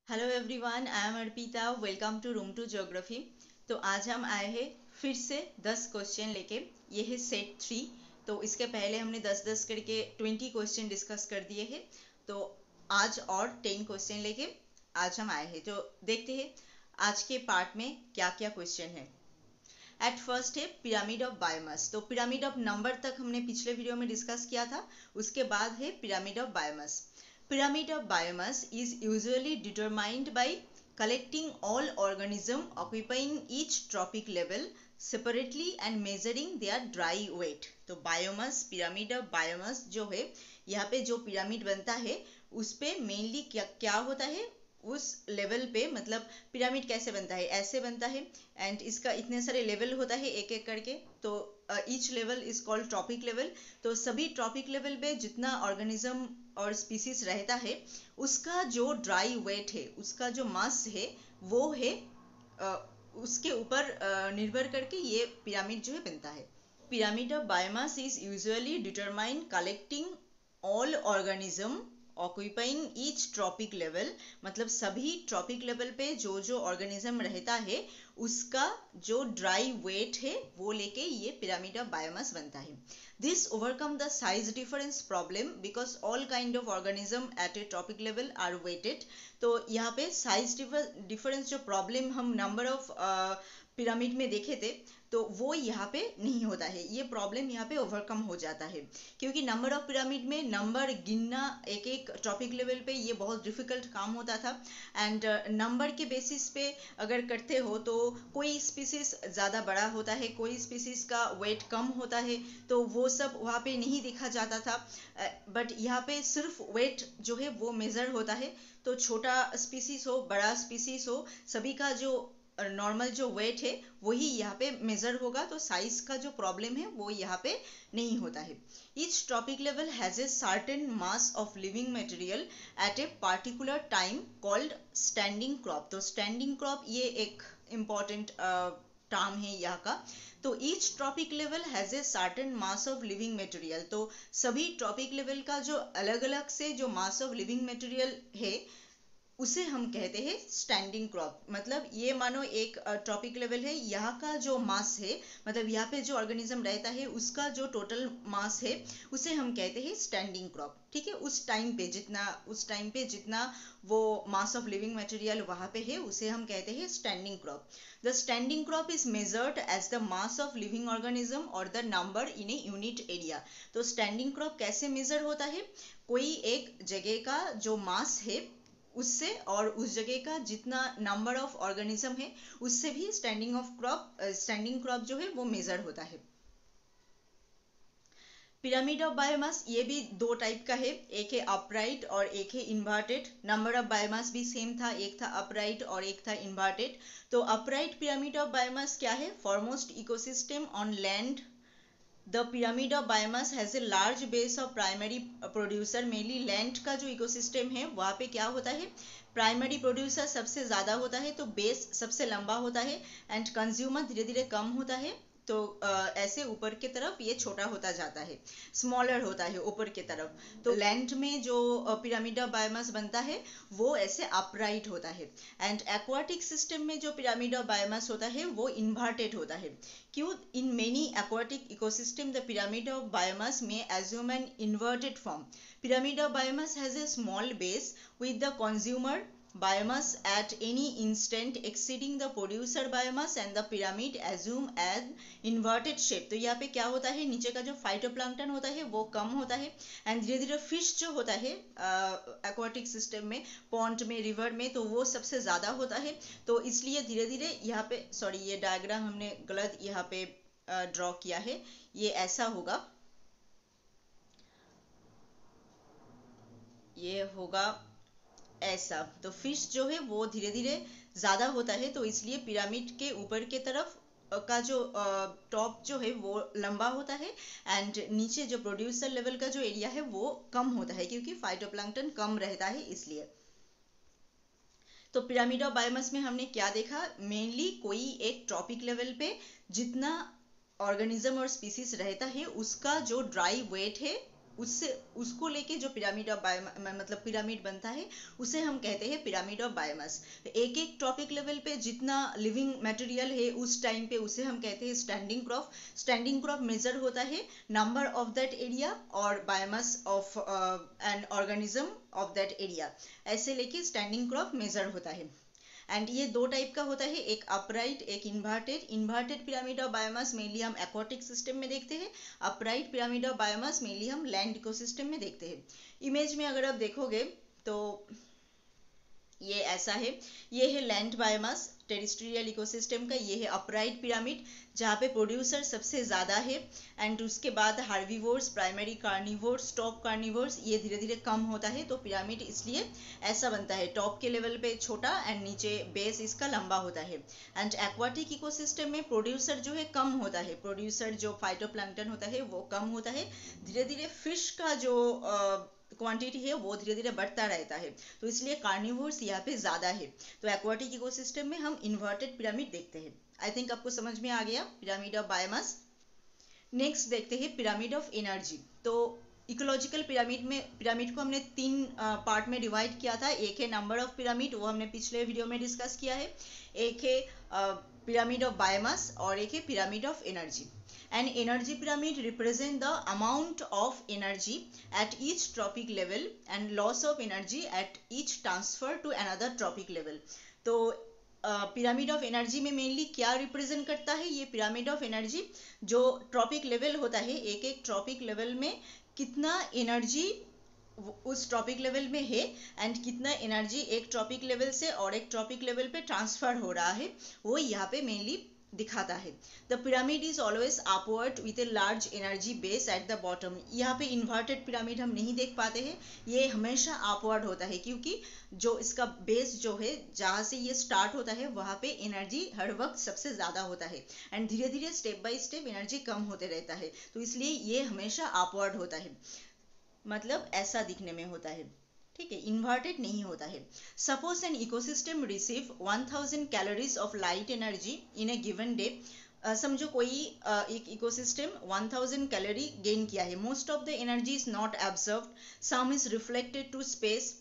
Hello everyone, I am Arpita. Welcome to room to geography. तो आज हम आए हैं फिर से 10 क्वेश्चन लेके। ये है सेट 3। तो इसके पहले हमने 10-10 करके 20 क्वेश्चन डिस्कस कर दिए हैं। तो आज और 10 क्वेश्चन लेके आज हम आए हैं। तो देखते हैं आज के पार्ट में क्या क्या क्वेश्चन है। एट फर्स्ट है पिरामिड ऑफ बायोमास। तो पिरामिड ऑफ नंबर तक हमने पिछले वीडियो में डिस्कस किया था। उसके बाद है pyramid of biomass. Pyramid of biomass is usually determined by collecting all organisms occupying each trophic level separately and measuring their dry weight। तो बायोमास, पिरामिड ऑफ बायोमास जो है, यहाँ पे जो पिरामिड बनता है उस पे मेनली क्या क्या होता है, उस लेवल पे, मतलब पिरामिड कैसे बनता है, ऐसे बनता है। एंड इसका इतने सारे लेवल होता है एक एक करके। तो each level is called trophic level. तो सभी ट्रॉपिक लेवल पे जितना ऑर्गेनिज्म और स्पीसीज रहता है उसका जो ड्राई वेट है, उसका जो मास है, वो है उसके ऊपर निर्भर करके ये पिरामिड जो है बनता है। Pyramid of biomass is usually determined collecting all organism occupying each trophic level. मतलब सभी ट्रॉपिक लेवल पे जो जो ऑर्गेनिज्म रहता है उसका जो ड्राई वेट है वो लेके ये पिरामिड ऑफ बायोमास बनता है। This overcome the size difference problem because all kind of organism at a trophic level are weighted. तो यहाँ पे साइज डिफरेंस जो प्रॉब्लम हम नंबर ऑफ पिरामिड में देखे थे, तो वो यहाँ पे नहीं होता है। ये प्रॉब्लम यहाँ पे ओवरकम हो जाता है क्योंकि नंबर ऑफ पिरामिड में नंबर गिनना एक एक ट्रॉपिक लेवल पे ये बहुत डिफिकल्ट काम होता था। एंड नंबर के बेसिस पे अगर करते हो तो कोई स्पीसीज ज़्यादा बड़ा होता है, कोई स्पीसीज का वेट कम होता है, तो वो सब वहाँ पे नहीं देखा जाता था। बट यहाँ पे सिर्फ वेट जो है वो मेज़र होता है। तो छोटा स्पीसीज हो, बड़ा स्पीसीज हो, सभी का जो नॉर्मल जो वेट है वही यहाँ पे मेजर होगा। तो साइज का जो प्रॉब्लम है वो यहाँ पे नहीं होता है। Each trophic level has a certain mass of living material at a particular time called standing crop. तो स्टैंडिंग क्रॉप ये एक इम्पॉर्टेंट टर्म है यहाँ का। तो each trophic level has a certain mass of living material. तो सभी trophic level का जो अलग अलग से जो मास ऑफ लिविंग मटेरियल है उसे हम कहते हैं स्टैंडिंग क्रॉप। मतलब ये मानो एक ट्रॉपिक लेवल है, यहाँ का जो मास है, मतलब यहाँ पे जो ऑर्गेनिज्म रहता है उसका जो टोटल मास है उसे हम कहते हैं स्टैंडिंग क्रॉप। ठीक है, उस टाइम पे जितना वो मास ऑफ लिविंग मटेरियल वहाँ पे है उसे हम कहते हैं standing crop. The standing crop is measured as the mass of living organism और the number in a unit area. तो स्टैंडिंग क्रॉप कैसे मेजर होता है, कोई एक जगह का जो मास है उससे और उस जगह का जितना नंबर ऑफ ऑर्गेनिज्म है उससे भी स्टैंडिंग क्रॉप जो है वो मेजर होता है। पिरामिड ऑफ बायोमास ये भी दो टाइप का है, एक है अपराइट और एक है इन्वर्टेड। नंबर ऑफ बायोमास भी सेम था, एक था अपराइट और एक था इन्वर्टेड। तो अपराइट पिरामिड ऑफ बायोमास क्या है, foremost ecosystem on land. The pyramid of biomass has a large base of primary producer. Mainly land का जो इकोसिस्टम है वहाँ पे क्या होता है, प्राइमरी प्रोड्यूसर सबसे ज़्यादा होता है, तो बेस सबसे लंबा होता है, एंड कंज्यूमर धीरे धीरे कम होता है। तो ऐसे ऊपर की तरफ ये छोटा होता जाता है, स्मॉलर होता है ऊपर की तरफ। तो लैंड में जो पिरामिड ऑफ बायोमास बनता है वो ऐसे अपराइट होता है। एंड एक्वाटिक सिस्टम में जो पिरामिड ऑफ बायोमास होता है वो इन्वर्टेड होता है। क्यों, in many aquatic ecosystem the pyramid of biomass में assume an inverted form. Pyramid of biomass has a small base with the consumer biomass at any instant exceeding the producer biomass and the pyramid assume an inverted shape। तो यहाँ पे क्या होता है, नीचे का जो फाइटोप्लैंक्टन होता है वो कम होता है, एंड धीरे धीरे फिश जो होता है एक्वाटिक सिस्टम में, पॉन्ड में, रिवर में, तो वो सबसे ज़्यादा होता है। तो इसलिए धीरे धीरे यहाँ पे, सॉरी ये डायग्राम हमने गलत यहाँ पे ड्रॉ किया है, ये ऐसा होगा, ये होगा ऐसा। तो फिश जो है वो धीरे धीरे ज़्यादा होता है, तो इसलिए पिरामिड के ऊपर के तरफ का जो टॉप जो है वो लंबा होता है, एंड नीचे जो प्रोड्यूसर लेवल का जो एरिया है वो कम होता है क्योंकि फाइटोप्लैंक्टन कम रहता है इसलिए। तो पिरामिड ऑफ बायोमास में हमने क्या देखा, मेनली कोई एक ट्रॉपिक लेवल पे जितना ऑर्गेनिज्म और स्पीसीज रहता है उसका जो ड्राई वेट है उससे उसको लेके जो पिरामिड ऑफ मतलब पिरामिड बनता है उसे हम कहते हैं पिरामिड ऑफ बायोमास। एक एक ट्रॉपिक लेवल पे जितना लिविंग मटेरियल है उस टाइम पे उसे हम कहते हैं standing crop. Standing crop measure होता है नंबर ऑफ दैट एरिया और biomass of an organism of that area, ऐसे लेके स्टैंडिंग क्रॉप मेजर होता है। एंड ये दो टाइप का होता है, एक अपराइट एक inverted. Inverted pyramid of biomass mainly हम एक्वाटिक सिस्टम में देखते हैं, upright pyramid of biomass mainly हम लैंड इकोसिस्टम में देखते हैं। इमेज में अगर आप देखोगे तो ये ऐसा है, ये है लैंड बायोमास टेरिस्ट्रियल इकोसिस्टम का, ये है अपराइट पिरामिड जहाँ पे प्रोड्यूसर सबसे ज़्यादा है। एंड उसके बाद herbivores, primary carnivores, top carnivores, ये धीरे धीरे कम होता है। तो पिरामिड इसलिए ऐसा बनता है, टॉप के लेवल पे छोटा एंड नीचे बेस इसका लंबा होता है। एंड एक्वाटिक इकोसिस्टम में प्रोड्यूसर जो है कम होता है, प्रोड्यूसर जो फाइटोप्लैंक्टन होता है वो कम होता है। धीरे धीरे फिश का जो क्वांटिटी है वो धीरे धीरे बढ़ता रहता है, तो इसलिए कार्निवोर्स यहाँ पे ज़्यादा है। तो एक्वाटिक इकोसिस्टम में हम इन्वर्टेड पिरामिड देखते हैं। आई थिंक आपको समझ में आ गया पिरामिड ऑफ बायोमास। नेक्स्ट देखते हैं पिरामिड ऑफ एनर्जी। तो इकोलॉजिकल पिरामिड को हमने तीन पार्ट में डिवाइड किया था। एक है नंबर ऑफ पिरामिड, वो हमने पिछले वीडियो में डिस्कस किया है। एक है पिरामिड ऑफ बायोमास और एक है pyramid of energy. An energy pyramid represent the amount of energy at each trophic level and loss of energy at each transfer to another trophic level. तो pyramid of energy में mainly क्या represent करता है? ये pyramid of energy जो trophic level होता है, एक एक ट्रॉपिक लेवल में कितना एनर्जी उस ट्रॉपिक लेवल में है एंड कितना एनर्जी एक ट्रॉपिक लेवल से और एक ट्रॉपिक लेवल पे ट्रांसफर हो रहा है, वो यहाँ पे मेनली दिखाता है। The pyramid is always upward with a large energy base at the bottom. यहाँ पे इन्वर्टेड पिरामिड हम नहीं देख पाते हैं, ये हमेशा अपवर्ड होता है क्योंकि जो इसका बेस जो है जहाँ से ये स्टार्ट होता है वहाँ पे एनर्जी हर वक्त सबसे ज़्यादा होता है एंड धीरे धीरे स्टेप बाय स्टेप एनर्जी कम होते रहता है, तो इसलिए ये हमेशा अपवर्ड होता है, मतलब ऐसा दिखने में होता है। ठीक है, इन्वर्टेड नहीं होता है। Suppose an ecosystem receive 1000 calories of light energy in a given day. समझो कोई एक इकोसिस्टम 1000 कैलोरी गेन किया है। Most of the energy is not absorbed, some is reflected to space.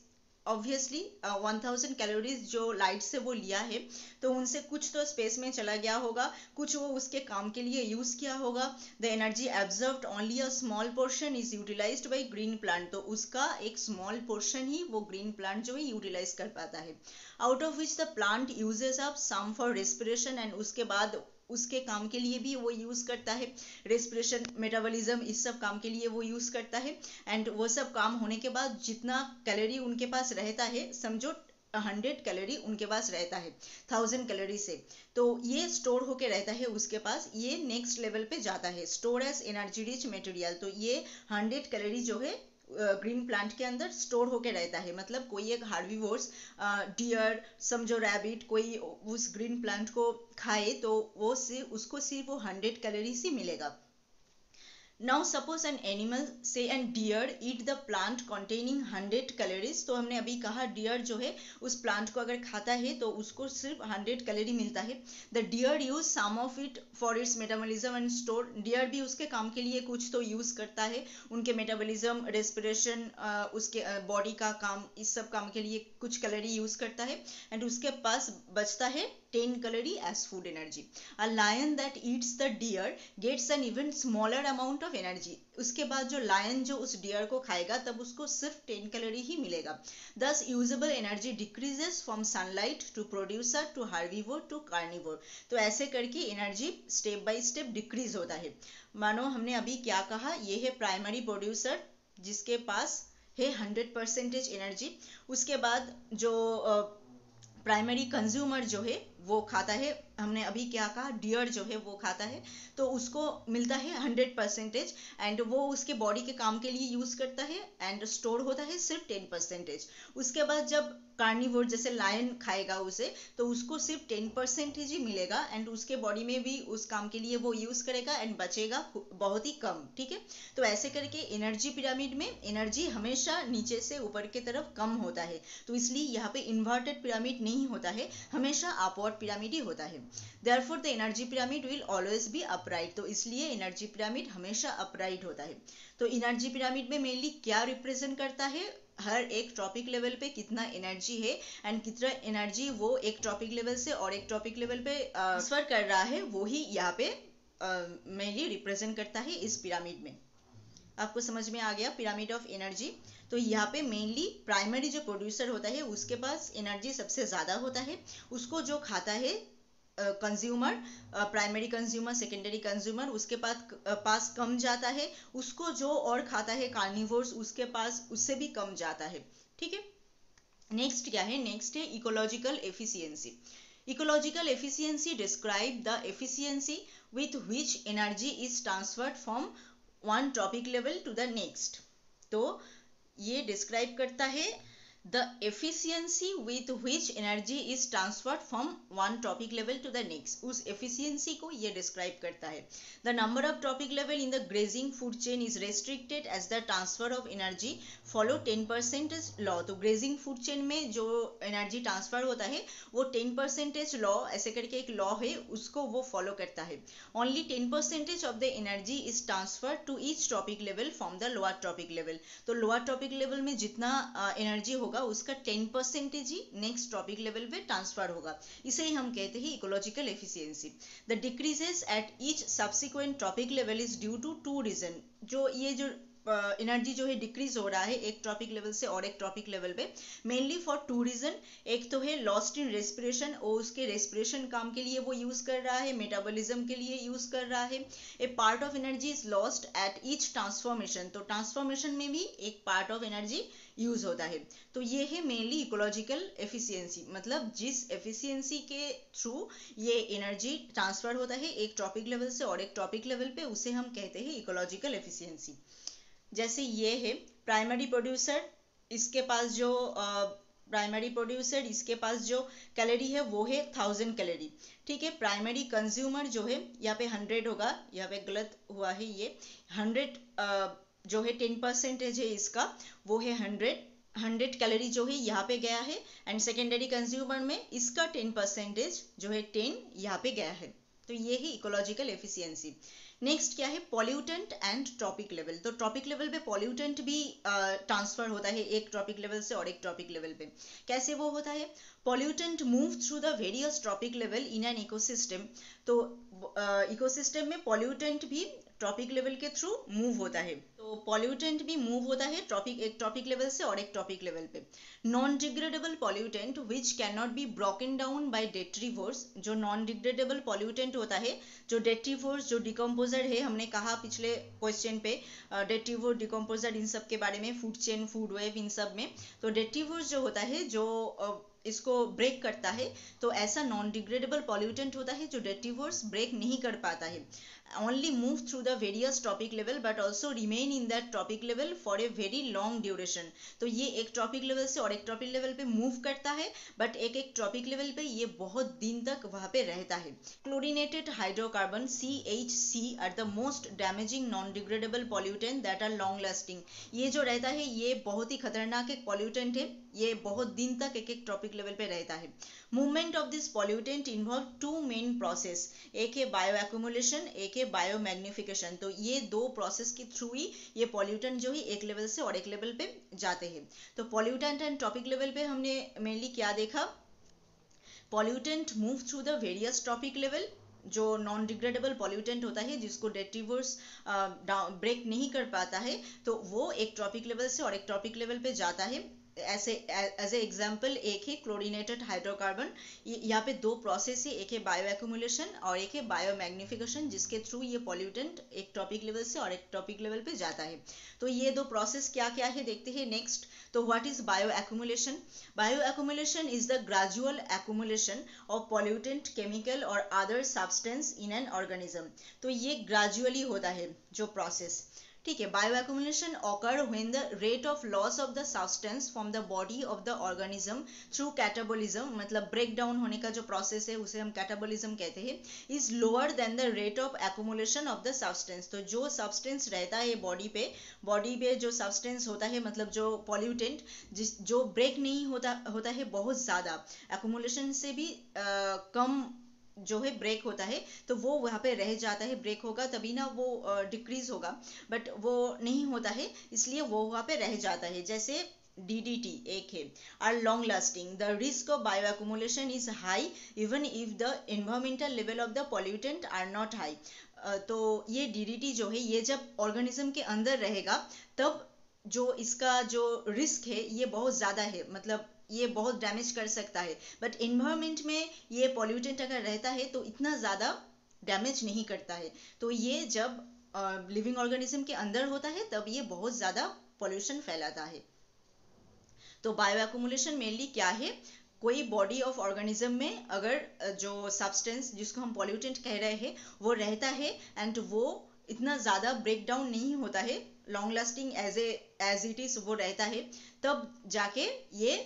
Obviously 1000 calories जो लाइट से वो लिया है तो उनसे कुछ तो स्पेस में चला गया होगा, कुछ वो उसके काम के लिए यूज किया होगा। The energy absorbed only a small portion is utilized by green plant. तो उसका एक स्मॉल पोर्शन ही वो ग्रीन प्लांट जो है यूटिलाइज कर पाता है। Out of which the plant uses up some for respiration, and उसके बाद उसके काम के लिए भी वो यूज करता है, रेस्पिरेशन, मेटाबॉलिज्म, इस सब काम के लिए वो यूज करता है। एंड वो सब काम होने के बाद जितना कैलोरी उनके पास रहता है, समझो 100 कैलोरी उनके पास रहता है 1000 कैलोरी से, तो ये स्टोर होके रहता है उसके पास। ये नेक्स्ट लेवल पे जाता है, store as energy rich material. तो ये 100 कैलोरी जो है ग्रीन प्लांट के अंदर स्टोर होके रहता है। मतलब कोई एक हार्बीवोर्स, डियर, समझो रैबिट, कोई उस ग्रीन प्लांट को खाए तो वो उसको सिर्फ वो 100 कैलोरीज ही मिलेगा। Now suppose an animal, say an deer, eat the plant containing 100 calories। तो हमने अभी कहा डियर जो है उस प्लांट को अगर खाता है तो उसको सिर्फ 100 कैलोरी मिलता है। The deer use some of it for its metabolism and store. Deer भी उसके काम के लिए कुछ तो यूज करता है, उनके मेटाबॉलिज्म, रेस्पिरेशन, उसके बॉडी का काम, इस सब काम के लिए कुछ कैलोरी यूज करता है एंड उसके पास बचता है 10 calorie as food energy. A lion that eats the deer gets an even smaller amount of energy. उसके बाद जो लायन जो उस डियर को खाएगा तब उसको सिर्फ 10 कैलोरी ही मिलेगा। Thus usable energy decreases from sunlight to producer to herbivore to carnivore. तो ऐसे करके energy step by step decrease होता है। मानो हमने अभी क्या कहा, ये है प्राइमरी प्रोड्यूसर जिसके पास है 100% एनर्जी। उसके बाद जो प्राइमरी कंज्यूमर जो है वो खाता है, हमने अभी क्या कहा, डियर जो है वो खाता है तो उसको मिलता है 100% एंड वो उसके बॉडी के काम के लिए यूज करता है एंड स्टोर होता है सिर्फ 10%। उसके बाद जब कार्निवोर जैसे लायन खाएगा उसे तो उसको सिर्फ 10% ही मिलेगा एंड उसके बॉडी में भी उस काम के लिए वो यूज करेगा एंड बचेगा बहुत ही कम। ठीक है, तो ऐसे करके एनर्जी पिरामिड में एनर्जी हमेशा नीचे से ऊपर की तरफ कम होता है। तो इसलिए यहाँ पे इन्वर्टेड पिरामिड नहीं होता है, हमेशा अपवर्ड शॉर्ट पिरामिड ही होता है। Therefore the energy pyramid will always be upright, तो इसलिए एनर्जी पिरामिड हमेशा अपराइट होता है। तो एनर्जी पिरामिड में मेनली क्या रिप्रेजेंट करता है, हर एक टॉपिक लेवल पे कितना एनर्जी है एंड कितना एनर्जी वो एक टॉपिक लेवल से और एक टॉपिक लेवल पे ट्रांसफर कर रहा है, वो ही यहाँ पे मेनली रिप्रेजेंट करता है इस पिरामिड में। आपको समझ में आ गया पिरामिड ऑफ एनर्जी। तो यहाँ पे मेनली प्राइमरी जो प्रोड्यूसर होता है उसके पास एनर्जी सबसे ज़्यादा होता है, उसको जो खाता है consumer, primary consumer, secondary consumer, उसके पास कम जाता है, उसको जो और खाता है कार्निवोर्स उसके पास उससे भी कम जाता है। ठीक है, नेक्स्ट क्या है, नेक्स्ट है ecological efficiency. Ecological efficiency describe the efficiency with which energy is transferred from one trophic level to the next. तो ये डिस्क्राइब करता है the efficiency with which energy is transferred from one topic level to the next, उस efficiency को ये describe करता है। The number of topic level in the grazing food chain is restricted as the transfer of energy follow 10% law। तो grazing food chain में जो energy transfer होता है वो 10% law ऐसे करके एक law है, उसको वो follow करता है। Only 10% of the energy is transferred to each topic level from the lower topic level। तो lower topic level में जितना energy होगा उसका 10% ही नेक्स्ट टॉपिक लेवल पे ट्रांसफर होगा, इसे ही हम कहते हैं ecological efficiency. The decreases at each subsequent trophic level is due to two reason. जो ये जो एनर्जी जो है डिक्रीज हो रहा है एक टॉपिक लेवल से और एक टॉपिक लेवल पे, मेनली फॉर टू रीजन। एक तो है लॉस्ट इन रेस्पिरेशन, और उसके रेस्पिरेशन काम के लिए वो यूज कर रहा है, मेटाबॉलिज्म के लिए यूज कर रहा है। A part of energy is lost at each transformation, तो ट्रांसफॉर्मेशन में भी एक पार्ट ऑफ एनर्जी यूज होता है। तो ये है मेनली इकोलॉजिकल एफिशिएंसी, मतलब जिस एफिशिएंसी के थ्रू ये एनर्जी ट्रांसफर होता है एक टॉपिक लेवल से और एक टॉपिक लेवल पे, उसे हम कहते हैं इकोलॉजिकल एफिशिएंसी। जैसे ये है प्राइमरी प्रोड्यूसर, इसके पास जो प्राइमरी प्रोड्यूसर इसके पास जो कैलोरी है वो है 1000 कैलोरी। ठीक है, प्राइमरी कंज्यूमर जो है यहाँ पे 100 होगा, यहाँ पे गलत हुआ है, ये 100 जो है 10% है इसका, वो है 100 कैलोरी जो है यहाँ पे गया है। एंड सेकेंडरी कंज्यूमर में इसका 10% जो है 10 यहाँ पे गया है। तो ये ही इकोलॉजिकल एफिशिएंसी। नेक्स्ट क्या है, पॉल्यूटेंट एंड टॉपिक लेवल। तो टॉपिक लेवल पे पॉल्यूटेंट भी ट्रांसफर होता है एक टॉपिक लेवल से और एक टॉपिक लेवल पे। कैसे वो होता है, pollutant move through the various topic level in an ecosystem. तो इकोसिस्टम में पॉल्यूटेंट भी टॉपिक लेवल के थ्रू मूव होता है। तो पॉल्यूटेंट भी मूव होता है एक टॉपिक लेवल से और एक टॉपिक लेवल पे। Non degradable pollutant which can not be broken down by detritivores. जो नॉन डिग्रेडेबल पॉल्यूटेंट होता है, जो डेट्रीवोर्स जो डिकम्पोजर है, हमने कहा पिछले क्वेश्चन पे डेट्रीवोर डिकम्पोजर इन सब के बारे में, फूड चेन, फूड वेब, इन सब में। तो डेट्रीवोर्स जो होता है जो इसको ब्रेक करता है, तो ऐसा नॉन डिग्रेडेबल पॉल्यूटेंट होता है जो डेट्रीवोर्स ब्रेक नहीं कर पाता है। only move through the various topic level but also remain in that topic level for a very long duration। तो ये एक टॉपिक लेवल से और एक टॉपिक लेवल पे मूव करता है, बट एक एक टॉपिक लेवल पे ये बहुत दिन तक वहाँ पे रहता है। Chlorinated hydrocarbon CHC are the most damaging non degradable pollutant that are long lasting. ये जो रहता है ये बहुत ही खतरनाक एक पॉल्यूटेंट है, ये बहुत दिन तक एक एक टॉपिक लेवल पे रहता है। Movement of this pollutant involve two main process, एक है बायो एक्यूमुलेशन, एक है बायो मैग्निफिकेशन। तो ये दो प्रोसेस के थ्रू ही ये पॉल्यूटेंट जो है एक लेवल से और एक लेवल पे जाते हैं। तो पॉल्यूटेंट एंड टॉपिक लेवल पे हमने मेनली क्या देखा, pollutant move through the various topic level. जो नॉन डिग्रेडेबल पॉल्यूटेंट होता है जिसको डेट्रीवोर्स ब्रेक नहीं कर पाता है, तो वो एक टॉपिक लेवल से और एक टॉपिक लेवल पे जाता है। ऐसे एज ए एग्जाम्पल एक है क्लोरीनेटेड हाइड्रोकार्बन, यहाँ पे दो प्रोसेस है, एक है बायो एक्यूमुलेशन और एक है बायो मैग्निफिकेशन, जिसके थ्रू ये पॉल्यूटेंट एक टॉपिक लेवल से और एक टॉपिक लेवल पे जाता है। तो ये दो प्रोसेस क्या क्या है देखते हैं नेक्स्ट। तो what is bioaccumulation? Bio accumulation is the gradual accumulation of pollutant chemical और other substance in an organism. तो ये ग्रेजुअली होता है जो प्रोसेस। ठीक है, bioaccumulation occur when the rate of loss of the substance from the body of the organism through catabolism, मतलब break down होने का जो प्रोसेस है उसे हम कैटाबोलिज्म कहते हैं, is lower than the rate of accumulation of the substance. तो जो सब्सटेंस रहता है बॉडी पे जो सब्सटेंस होता है, मतलब जो पॉल्यूटेंट जो ब्रेक नहीं होता है बहुत ज़्यादा, एक्यूमुलेशन से भी कम जो है ब्रेक होता है, तो वो वहाँ पे रह जाता है। ब्रेक होगा तभी ना वो डिक्रीज होगा, बट वो नहीं होता है, इसलिए वो वहाँ पे रह जाता है। जैसे DDT एक है, are long lasting, the risk of bio accumulation is high even if the environmental level of the pollutant are not high. तो ये DDT जो है, ये जब ऑर्गेनिज्म के अंदर रहेगा तब जो इसका जो रिस्क है ये बहुत ज़्यादा है, मतलब ये बहुत डैमेज कर सकता है। बट एनवायरमेंट में ये पॉल्यूटेंट अगर रहता है तो इतना ज़्यादा डैमेज नहीं करता है। तो ये जब लिविंग ऑर्गेनिज्म के अंदर होता है तब ये बहुत ज़्यादा पॉल्यूशन फैलाता है। तो बायो एक्यूमुलेशन मेनली क्या है, कोई बॉडी ऑफ ऑर्गेनिज्म में अगर जो सब्सटेंस जिसको हम पॉल्यूटेंट कह रहे हैं वो रहता है एंड वो इतना ज़्यादा ब्रेक डाउन नहीं होता है, long lasting as it is वो रहता है, तब जाके ये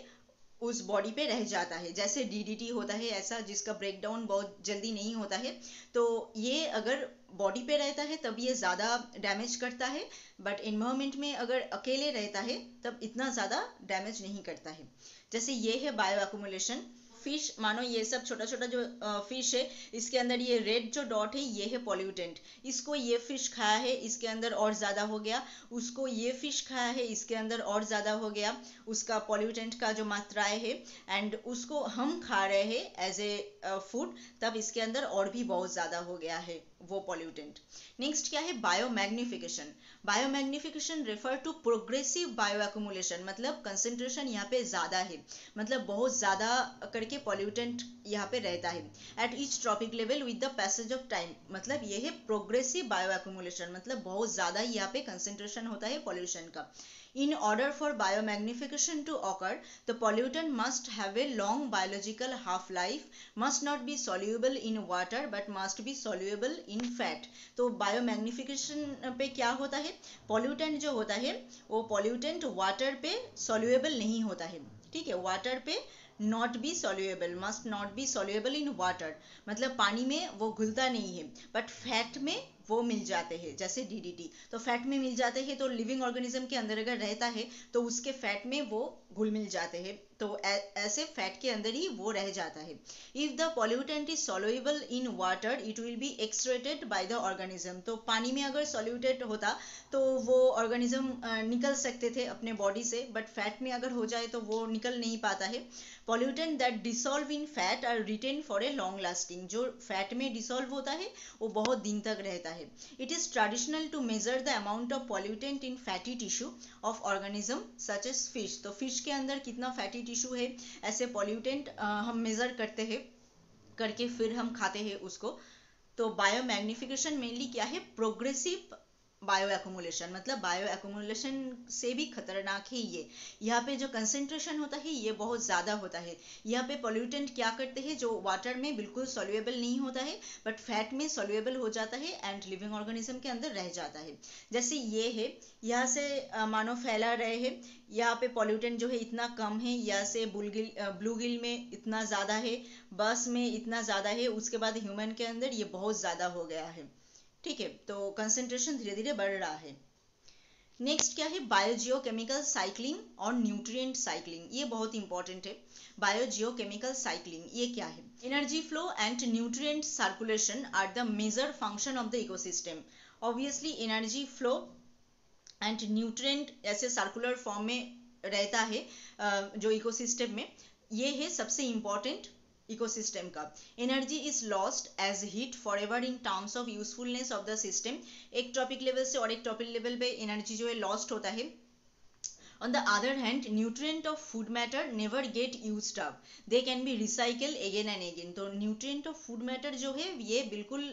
उस बॉडी पे रह जाता है। जैसे DDT होता है ऐसा, जिसका ब्रेक डाउन बहुत जल्दी नहीं होता है, तो ये अगर बॉडी पे रहता है तब ये ज़्यादा डैमेज करता है, बट एनवायरमेंट में अगर अकेले रहता है तब इतना ज़्यादा डैमेज नहीं करता है। जैसे ये है बायो एक्यूमुलेशन। फिश, मानो ये सब छोटा छोटा जो फिश है, इसके अंदर ये रेड जो डॉट है ये है पॉल्यूटेंट, इसको ये फिश खाया है इसके अंदर और ज़्यादा हो गया, उसको ये फिश खाया है इसके अंदर और ज़्यादा हो गया उसका पॉल्यूटेंट का जो मात्राएं है, एंड उसको हम खा रहे हैं एज ए फूड, तब इसके अंदर और भी बहुत ज़्यादा हो गया है वो पॉल्यूटेंट। नेक्स्ट क्या है, biomagnification. Biomagnification refer to progressive bio accumulation, मतलब कंसेंट्रेशन यहाँ पे ज़्यादा है, मतलब बहुत ज़्यादा करके पॉल्यूटेंट यहाँ पे रहता है at each trophic level with the passage of time, मतलब ये है प्रोग्रेसिव बायो एक्यूमुलेशन, मतलब बहुत ज़्यादा यहाँ पे कंसेंट्रेशन होता है पॉल्यूशन का। In order for biomagnification to occur, the pollutant must have a long biological half-life, must not be soluble in water but must be soluble in fat. तो biomagnification पे क्या होता है, pollutant जो होता है वो pollutant water पे soluble नहीं होता है, ठीक है, water पे not be soluble, must not be soluble in water, मतलब पानी में वो घुलता नहीं है, बट फैट में वो मिल जाते हैं। जैसे DDT तो फैट में मिल जाते हैं, तो लिविंग ऑर्गेनिज्म के अंदर अगर रहता है तो उसके फैट में वो घुल मिल जाते हैं, तो ऐसे फैट के अंदर ही वो रह जाता है। If the pollutant is soluble in water it will be extracted by the organism, तो पानी में अगर सॉल्यूटेड होता तो वो ऑर्गेनिज्म निकल सकते थे अपने बॉडी से, बट फैट में अगर हो जाए तो वो निकल नहीं पाता है। Pollutant that dissolve in fat are retain for a long lasting, जो फैट में डिसॉल्व होता है वो बहुत दिन तक रहता है। It is traditional to measure the amount of pollutant in fatty tissue of organism such as fish, तो fish के अंदर कितना fatty tissue है ऐसे pollutant हम मेजर करते हैं, करके फिर हम खाते हैं उसको। तो बायोमैग्निफिकेशन मेनली क्या है, प्रोग्रेसिव बायो एक्यूमुलेशन, मतलब बायो एक्यूमुलेशन से भी खतरनाक है ये। यहाँ पे जो कंसेंट्रेशन होता है ये बहुत ज़्यादा होता है। यहाँ पे पॉल्यूटेंट क्या करते हैं, जो वाटर में बिल्कुल सॉल्यूएबल नहीं होता है बट फैट में सॉल्यूएबल हो जाता है एंड लिविंग ऑर्गेनिज्म के अंदर रह जाता है। जैसे ये है, यहाँ से मानो फैला रहे हैं, यहाँ पे पॉल्यूटेंट जो है इतना कम है, यहाँ से ब्लू गिल में इतना ज़्यादा है, बस में इतना ज़्यादा है, उसके बाद ह्यूमन के अंदर ये बहुत ज़्यादा हो गया है, ठीक है, तो कंसेंट्रेशन धीरे धीरे बढ़ रहा है। नेक्स्ट क्या है, बायोजियोकेमिकल साइक्लिंग और न्यूट्रिएंट साइक्लिंग, ये बहुत इंपॉर्टेंट है। बायोजियोकेमिकल साइक्लिंग ये क्या है, energy flow and nutrient circulation are the major function of the ecosystem. Obviously energy flow and nutrient ऐसे सर्कुलर फॉर्म में रहता है जो इकोसिस्टम में, ये है सबसे इंपॉर्टेंट इकोसिस्टम का। Energy is lost as heat for ever in terms of usefulness of the system, एक ट्रॉपिक लेवल से और एक ट्रॉपिक लेवल पे एनर्जी जो है लॉस्ट होता है। On the other hand, nutrient of food matter never get used up. They can be recycled again and again. तो nutrient of food matter जो है ये बिल्कुल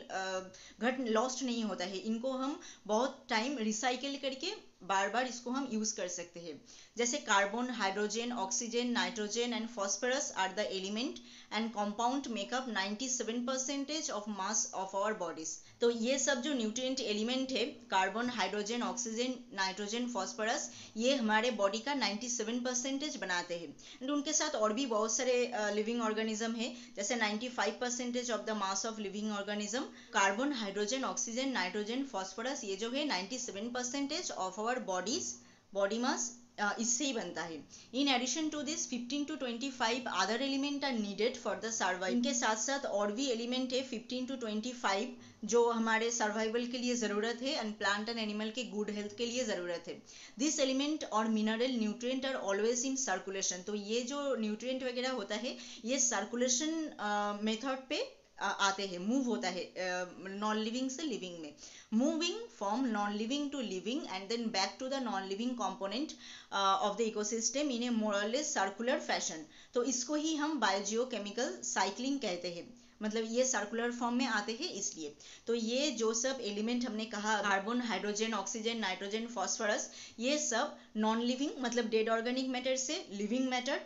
घट लॉस्ट नहीं होता है, इनको हम बहुत टाइम रिसाइकिल करके बार बार इसको हम यूज कर सकते हैं। जैसे carbon, hydrogen, oxygen, nitrogen and phosphorus are the element and compound make up 97% of mass of our bodies. तो ये सब जो न्यूट्रिएंट एलिमेंट है, carbon, hydrogen, oxygen, nitrogen, phosphorus, ये हमारे बॉडी का 97% बनाते हैं। एंड उनके साथ और भी बहुत सारे लिविंग ऑर्गेनिज्म है, जैसे 95% of the mass of living organism. Carbon, hydrogen, oxygen, nitrogen, phosphorus, ये जो है 97% ऑफ आवर बॉडी मास इससे ही बनता है। In addition to this 15 to 25 other element are needed for the survival. इनके साथ साथ और भी एलिमेंट है 15 to 25 जो हमारे सर्वाइवल के लिए ज़रूरत है एंड प्लांट एंड एनिमल के गुड हेल्थ के लिए ज़रूरत है। दिस एलिमेंट और mineral nutrient are always in circulation. तो ये जो न्यूट्रिएंट वगैरह होता है ये सर्कुलेशन मेथड पे आते हैं, मूव होता है नॉन लिविंग से लिविंग में, moving from non living to living and then back to the non living component of the ecosystem in a more or less circular fashion. तो इसको ही हम बायोजियोकेमिकल साइक्लिंग कहते हैं, मतलब ये सर्कुलर फॉर्म में आते हैं इसलिए। तो ये जो सब एलिमेंट हमने कहा, carbon, hydrogen, oxygen, nitrogen, phosphorus, ये सब नॉन लिविंग मतलब डेड ऑर्गेनिक मैटर से लिविंग मैटर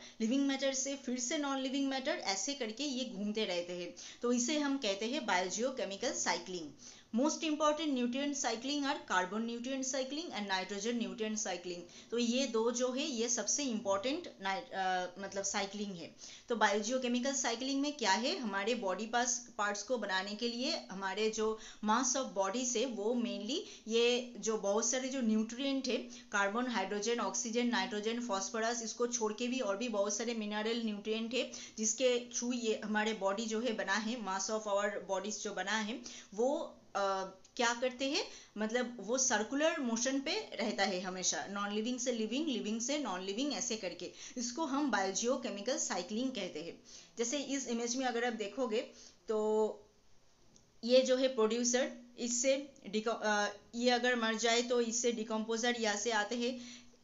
से फिर से नॉन लिविंग मैटर, ऐसे करके ये घूमते रहते हैं। तो इसे हम कहते हैं biogeochemical cycling. Most important nutrient cycling are carbon nutrient cycling and nitrogen nutrient cycling. तो ये दो जो है ये सबसे इंपॉर्टेंट मतलब साइक्लिंग है। तो बायोजियोकेमिकल साइक्लिंग में क्या है, हमारे बॉडी पार्ट्स को बनाने के लिए हमारे जो मास ऑफ बॉडी से वो मेनली ये जो बहुत सारे जो न्यूट्रिएंट है, carbon, hydrogen, oxygen, nitrogen, phosphorus, इसको छोड़ के भी और भी बहुत सारे मिनरल न्यूट्रिएंट है जिसके थ्रू ये हमारे बॉडी जो है बना है, मास ऑफ आवर बॉडीज जो बना है वो क्या करते हैं, मतलब वो सर्कुलर मोशन पे रहता है हमेशा, नॉन लिविंग से लिविंग, लिविंग से नॉन लिविंग, ऐसे करके इसको हम बायोजियोकेमिकल साइक्लिंग कहते हैं। जैसे इस इमेज में अगर आप देखोगे तो ये जो है प्रोड्यूसर, इससे ये अगर मर जाए तो इससे डिकम्पोजर यहाँ से आते हैं,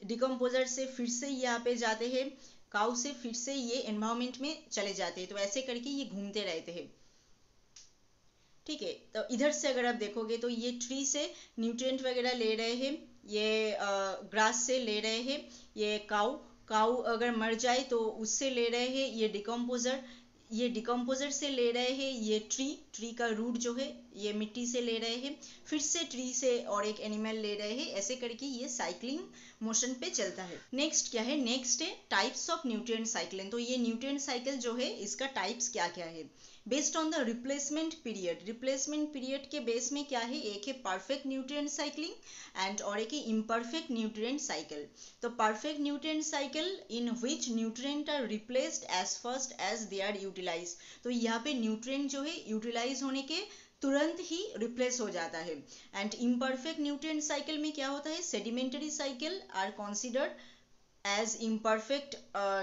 डिकम्पोजर से फिर से यहाँ पे जाते हैं, काउ से फिर से ये एनवायरमेंट में चले जाते हैं। तो ऐसे करके ये घूमते रहते हैं, ठीक है। तो इधर से अगर आप देखोगे तो ये ट्री से न्यूट्रिएंट वगैरह ले रहे हैं, ये ग्रास से ले रहे हैं, ये काउ अगर मर जाए तो उससे ले रहे हैं, ये डिकम्पोजर से ले रहे हैं, ये ट्री का रूट जो है ये मिट्टी से ले रहे हैं, फिर से ट्री से और एक एनिमल ले रहे हैं, ऐसे करके ये साइक्लिंग मोशन पे चलता है। नेक्स्ट क्या है, नेक्स्ट है टाइप्स ऑफ न्यूट्रिएंट साइक्लिंग। तो ये न्यूट्रिएंट साइकिल जो है इसका टाइप्स क्या क्या है, based on the replacement period के बेस में क्या है, एक है परफेक्ट न्यूट्रिएंट साइक्लिंग एंड और एक है इम्परफेक्ट न्यूट्रिएंट साइकिल। तो perfect nutrient cycle in which nutrient are replaced as first as they are utilize. तो यहाँ पे न्यूट्रिएंट जो है यूटिलाइज होने के तुरंत ही रिप्लेस हो जाता है। एंड इम्परफेक्ट न्यूट्रिएंट साइकिल में क्या होता है, sedimentary cycle are considered as imperfect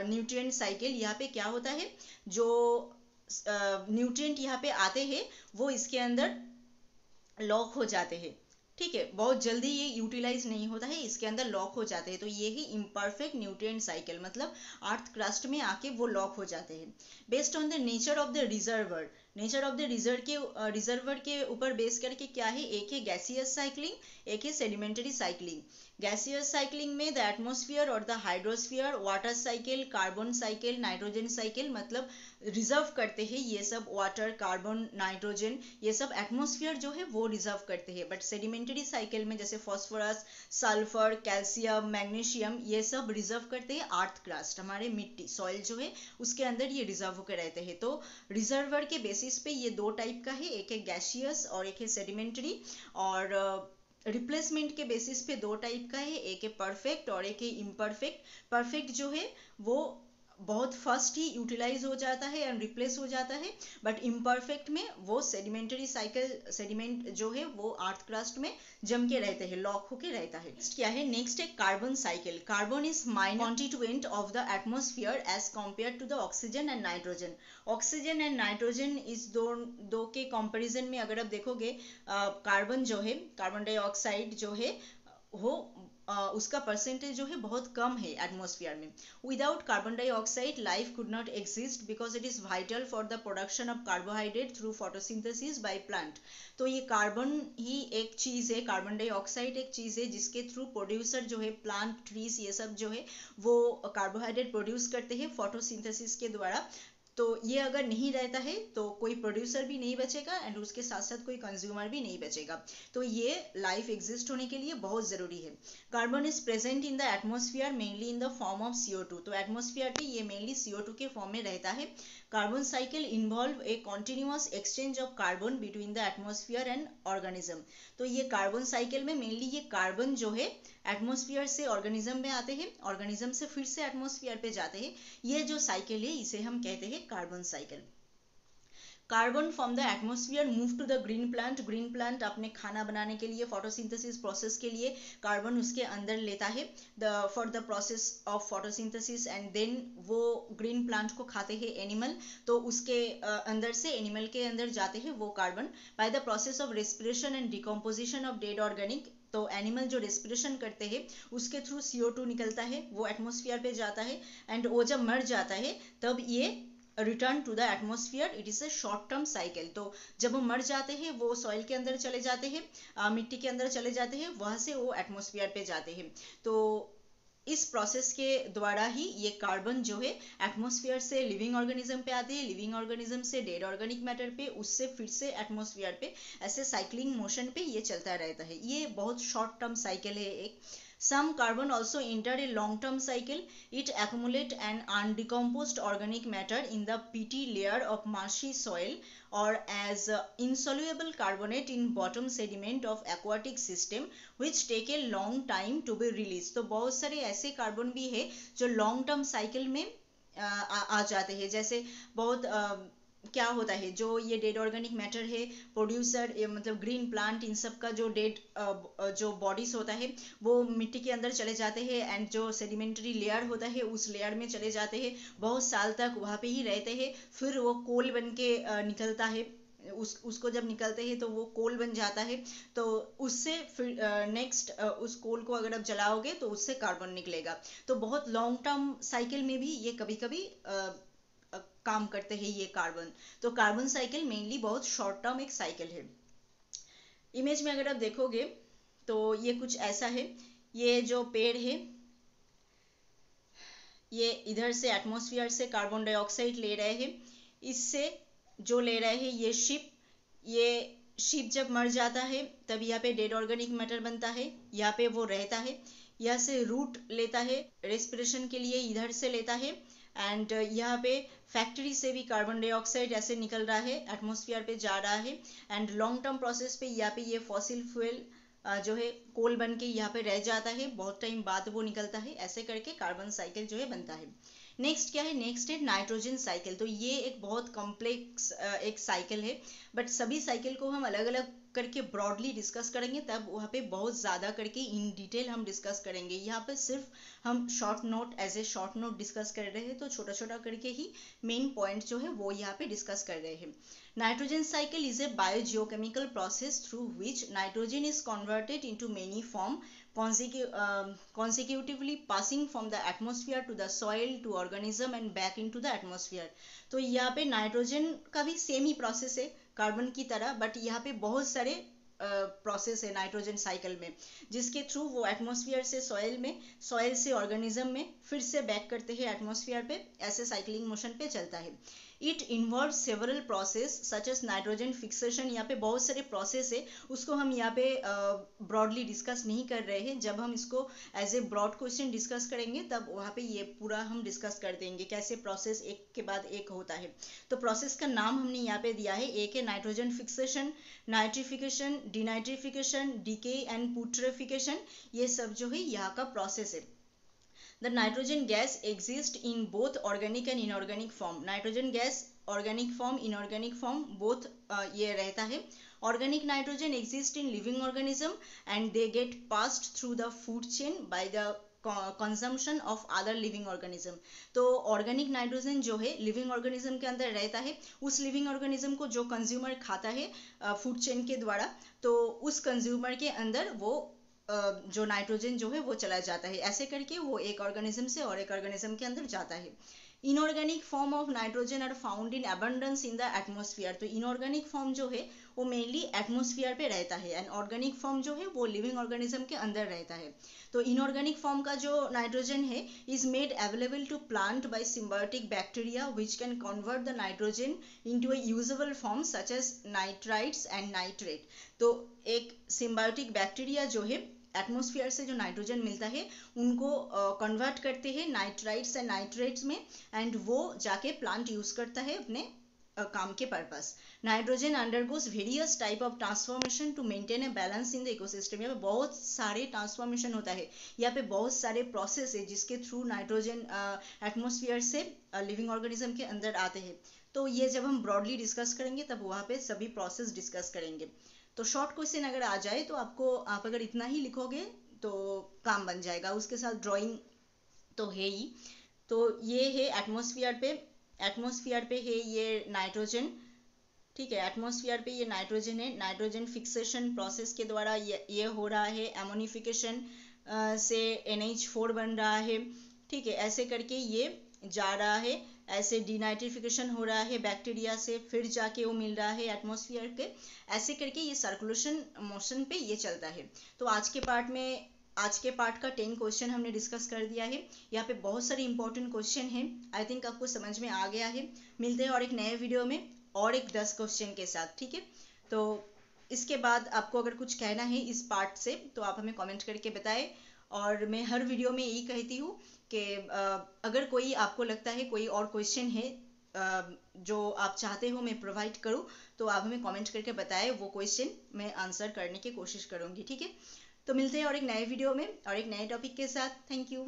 nutrient cycle. यहाँ पे क्या होता है, जो न्यूट्रिएंट यहाँ पे आते हैं वो इसके अंदर लॉक हो जाते हैं, ठीक है, बहुत जल्दी ये यूटिलाइज नहीं होता है, इसके अंदर लॉक हो जाते हैं। तो ये ही इम्परफेक्ट न्यूट्रिएंट साइकिल, मतलब अर्थ क्रस्ट में आके वो लॉक हो जाते हैं। Based on the nature of the reservoir के ऊपर बेस करके क्या है, एक है गैसियस साइक्लिंग, एक है सेडिमेंटरी साइक्लिंग। गैसियस साइक्लिंग में द एटमॉस्फेयर और the hydrosphere, water cycle, carbon cycle, nitrogen cycle, मतलब रिजर्व करते हैं ये सब, वाटर, कार्बन, नाइट्रोजन, ये सब एटमॉस्फेयर जो है वो रिजर्व करते हैं। बट सेडिमेंटरी साइकिल में जैसे फॉस्फोरस, सल्फर, कैल्शियम, मैग्नीशियम, ये सब रिजर्व करते हैं अर्थ क्रस्ट, हमारे मिट्टी, सॉइल जो है उसके अंदर ये रिजर्व होकर रहते हैं। तो रिजर्वर के बेसिस पे ये दो टाइप का है, एक है गैसियस और एक है सेडिमेंटरी। और रिप्लेसमेंट के बेसिस पे दो टाइप का है, एक है परफेक्ट और एक है इम्परफेक्ट। परफेक्ट जो है वो बहुत फर्स्ट ही यूटिलाइज हो जाता है एंड रिप्लेस हो जाता है, बट इम्परफेक्ट में वो सेडिमेंटरी साइकिल, सेडिमेंट जो है वो अर्थ क्रस्ट में जम के रहते हैं, लॉक होके रहता है। क्या है, नेक्स्ट है carbon cycle. Carbon is minor constituent of the atmosphere as compare to the oxygen and nitrogen. Oxygen and nitrogen इस दो के कंपैरिजन में अगर आप देखोगे, कार्बन जो है, कार्बन डाइऑक्साइड जो है वो उसका परसेंटेज जो है बहुत कम है एटमॉस्फेयर में। Without carbon dioxide life could not exist because it is vital for the production of carbohydrate through photosynthesis by plant. तो ये कार्बन ही एक चीज है, कार्बन डाइऑक्साइड एक चीज है जिसके थ्रू प्रोड्यूसर जो है प्लांट ट्रीज ये सब जो है वो कार्बोहाइड्रेट प्रोड्यूस करते हैं फोटोसिंथेसिस के द्वारा। तो ये अगर नहीं रहता है तो कोई प्रोड्यूसर भी नहीं बचेगा एंड उसके साथ साथ कोई कंज्यूमर भी नहीं बचेगा। तो ये लाइफ एग्जिस्ट होने के लिए बहुत जरूरी है। Carbon is present in the atmosphere mainly in the form of CO2। तो एटमॉस्फेयर में ये मेनली CO2 के फॉर्म में रहता है। Carbon cycle involve A continuous exchange of carbon between the atmosphere and organism. तो ये कार्बन साइकिल में मेनली ये कार्बन जो है एटमॉस्फेयर से ऑर्गेनिज्म में आते हैं, ऑर्गेनिज्म से फिर से एटमॉस्फेयर पे जाते हैं। ये जो साइकिल है इसे हम कहते हैं carbon cycle. Carbon from the atmosphere move to the green plant. Green plant अपने खाना बनाने के लिए फोटोसिंथेसिस प्रोसेस के लिए कार्बन उसके अंदर लेता है for the process of photosynthesis and then वो ग्रीन प्लांट को खाते हैं एनिमल। तो उसके अंदर से एनिमल के अंदर जाते हैं वो carbon by the process of respiration and decomposition of dead organic. तो एनिमल जो रेस्पिरेशन करते हैं उसके थ्रू CO2 निकलता है, वो एटमॉस्फेयर पे जाता है एंड वो जब मर जाता है तब ये return to the atmosphere. It is a short term cycle. तो जब वो मर जाते हैं वो सॉइल के अंदर चले जाते हैं, मिट्टी के अंदर चले जाते हैं, वहां से वो एटमॉस्फेयर पे जाते हैं। तो इस प्रोसेस के द्वारा ही ये कार्बन जो है एटमॉस्फेयर से लिविंग ऑर्गेनिज्म पे आते हैं, लिविंग ऑर्गेनिज्म से डेड ऑर्गेनिक मैटर पे, उससे फिर से एटमॉस्फेयर पे, ऐसे साइक्लिंग मोशन पे ये चलता रहता है। ये बहुत शॉर्ट टर्म साइकिल है एक। Some carbon also enter a long-term cycle. It accumulate an undecomposed organic matter in the peaty layer of marshy soil or as insoluble carbonate in bottom sediment of aquatic system which take a long time to be released. तो बहुत सारे ऐसे carbon भी है जो long term cycle में आ जाते हैं। जैसे बहुत क्या होता है जो ये डेड ऑर्गेनिक मैटर है प्रोड्यूसर मतलब ग्रीन प्लांट इन सब का जो डेड जो बॉडीज होता है वो मिट्टी के अंदर चले जाते हैं एंड जो सेडिमेंट्री लेयर होता है उस लेयर में चले जाते हैं, बहुत साल तक वहाँ पे ही रहते हैं, फिर वो कोल बन के निकलता है। उसको जब निकलते हैं तो वो कोल बन जाता है। तो उससे फिर नेक्स्ट उस कोल को अगर आप जलाओगे तो उससे कार्बन निकलेगा। तो बहुत लॉन्ग टर्म साइकिल में भी ये कभी कभी काम करते हैं ये कार्बन। तो कार्बन साइकिल मेनली बहुत शॉर्ट टर्म एक साइकिल है। इमेज में अगर आप देखोगे तो ये कुछ ऐसा है। ये जो पेड़ है ये इधर से एटमॉस्फेयर से कार्बन डाइऑक्साइड ले रहे हैं, इससे जो ले रहे हैं ये शिप जब मर जाता है तब यहाँ पे डेड ऑर्गेनिक मैटर बनता है, यहाँ पे वो रहता है, यहाँ से रूट लेता है रेस्पिरेशन के लिए, इधर से लेता है एंड यहाँ पे फैक्ट्री से भी कार्बन डाइऑक्साइड ऐसे निकल रहा है, एटमॉस्फेयर पे जा रहा है एंड लॉन्ग टर्म प्रोसेस पे यहाँ पे ये फॉसिल फ्यूल जो है कोल बन के यहाँ पे रह जाता है, बहुत टाइम बाद वो निकलता है। ऐसे करके कार्बन साइकिल जो है बनता है। नेक्स्ट क्या है, नेक्स्ट है नाइट्रोजन साइकिल। तो ये एक बहुत कॉम्प्लेक्स एक साइकिल है, बट सभी साइकिल को हम अलग अलग करके ब्रॉडली डिस्कस करेंगे, तब वहाँ पे बहुत ज़्यादा करके इन डिटेल हम डिस्कस करेंगे। यहाँ पे सिर्फ हम short note as a short note discuss कर रहे हैं, तो छोटा छोटा करके ही मेन पॉइंट जो है वो यहाँ पे डिस्कस कर रहे हैं। Nitrogen cycle is a biogeochemical process through which nitrogen is converted into many form consecutively passing from the atmosphere to the soil to organism and back into the atmosphere। तो यहाँ पे नाइट्रोजन का भी same ही process है carbon की तरह, but यहाँ पे बहुत सारे प्रोसेस है नाइट्रोजन साइकिल में, जिसके थ्रू वो एटमॉस्फेयर से सॉइल में, सॉइल से ऑर्गेनिज्म में, फिर से बैक करते हैं एटमॉस्फेयर पे, ऐसे साइक्लिंग मोशन पे चलता है। It involve several process such as nitrogen fixation. यहाँ पे बहुत सारे प्रोसेस है, उसको हम यहाँ पे ब्रॉडली डिस्कस नहीं कर रहे हैं। जब हम इसको as a broad question discuss करेंगे तब वहाँ पे ये पूरा हम डिस्कस कर देंगे कैसे प्रोसेस एक के बाद एक होता है। तो प्रोसेस का नाम हमने यहाँ पे दिया है, एक है nitrogen fixation, nitrification, denitrification, decay and putrefaction. ये सब जो है यहाँ का प्रोसेस है। The nitrogen gas exists in both organic and inorganic form। Nitrogen gas organic form, inorganic form both ये रहता है। Organic nitrogen exist in living organism and they get passed through the food chain by the consumption of other living organism. तो organic nitrogen जो है living organism के अंदर रहता है, उस लिविंग ऑर्गेनिज्म को जो कंज्यूमर खाता है फूड चेन के द्वारा, तो उस कंज्यूमर के अंदर वो जो नाइट्रोजन जो है वो चला जाता है। ऐसे करके वो एक ऑर्गेनिज्म से और एक ऑर्गेनिज्म के अंदर जाता है। Inorganic form of nitrogen are found in abundance in the atmosphere. तो इनऑर्गेनिक फॉर्म जो है वो मेनली एटमॉस्फेयर पे रहता है एंड ऑर्गेनिक फॉर्म जो है वो लिविंग ऑर्गेनिज्म के अंदर रहता है। तो इनऑर्गेनिक फॉर्म का जो नाइट्रोजन है is made available to plant by symbiotic bacteria which can convert the nitrogen into a usable form such as nitrites and nitrate. तो एक सिम्बायोटिक बैक्टीरिया जो है एटमॉस्फेयर से जो नाइट्रोजन मिलता है उनको कन्वर्ट करते हैं नाइट्राइट्स एंड नाइट्रेट्स में एंड वो जाके प्लांट यूज करता है अपने काम के purpose. Nitrogen undergoes various type of transformation to maintain a balance in the ecosystem. यहाँ पे बहुत सारे ट्रांसफॉर्मेशन होता है, यहाँ पे बहुत सारे प्रोसेस है जिसके थ्रू नाइट्रोजन एटमॉस्फेयर से लिविंग ऑर्गेनिज्म के अंदर आते हैं। तो ये जब हम ब्रॉडली डिस्कस करेंगे तब वहाँ पे सभी प्रोसेस डिस्कस करेंगे। तो शॉर्ट क्वेश्चन अगर आ जाए तो आप अगर इतना ही लिखोगे तो काम बन जाएगा, उसके साथ ड्राइंग तो है ही। तो ये है एटमॉस्फेयर पे है ये नाइट्रोजन, ठीक है। एटमॉस्फेयर पे ये नाइट्रोजन है, नाइट्रोजन फिक्सेशन प्रोसेस के द्वारा ये हो रहा है, एमोनिफिकेशन से NH4 बन रहा है, ठीक है। ऐसे करके ये जा रहा है, ऐसे डीनाइट्रिफिकेशन हो रहा है बैक्टीरिया से, फिर जाके वो मिल रहा है एटमॉस्फेयर के। ऐसे करके ये सर्कुलेशन मोशन पे ये चलता है। तो आज के पार्ट का 10 क्वेश्चन हमने डिस्कस कर दिया है। यहाँ पे बहुत सारे इंपॉर्टेंट क्वेश्चन हैं, आई थिंक आपको समझ में आ गया है। मिलते हैं और एक नए वीडियो में और एक 10 क्वेश्चन के साथ, ठीक है। तो इसके बाद आपको अगर कुछ कहना है इस पार्ट से तो आप हमें कमेंट करके बताएं। और मैं हर वीडियो में यही कहती हूँ कि अगर कोई आपको लगता है कोई और क्वेश्चन है जो आप चाहते हो मैं प्रोवाइड करूँ तो आप हमें कमेंट करके बताएं, वो क्वेश्चन मैं आंसर करने की कोशिश करूँगी, ठीक है। तो मिलते हैं और एक नए वीडियो में और एक नए टॉपिक के साथ। Thank you.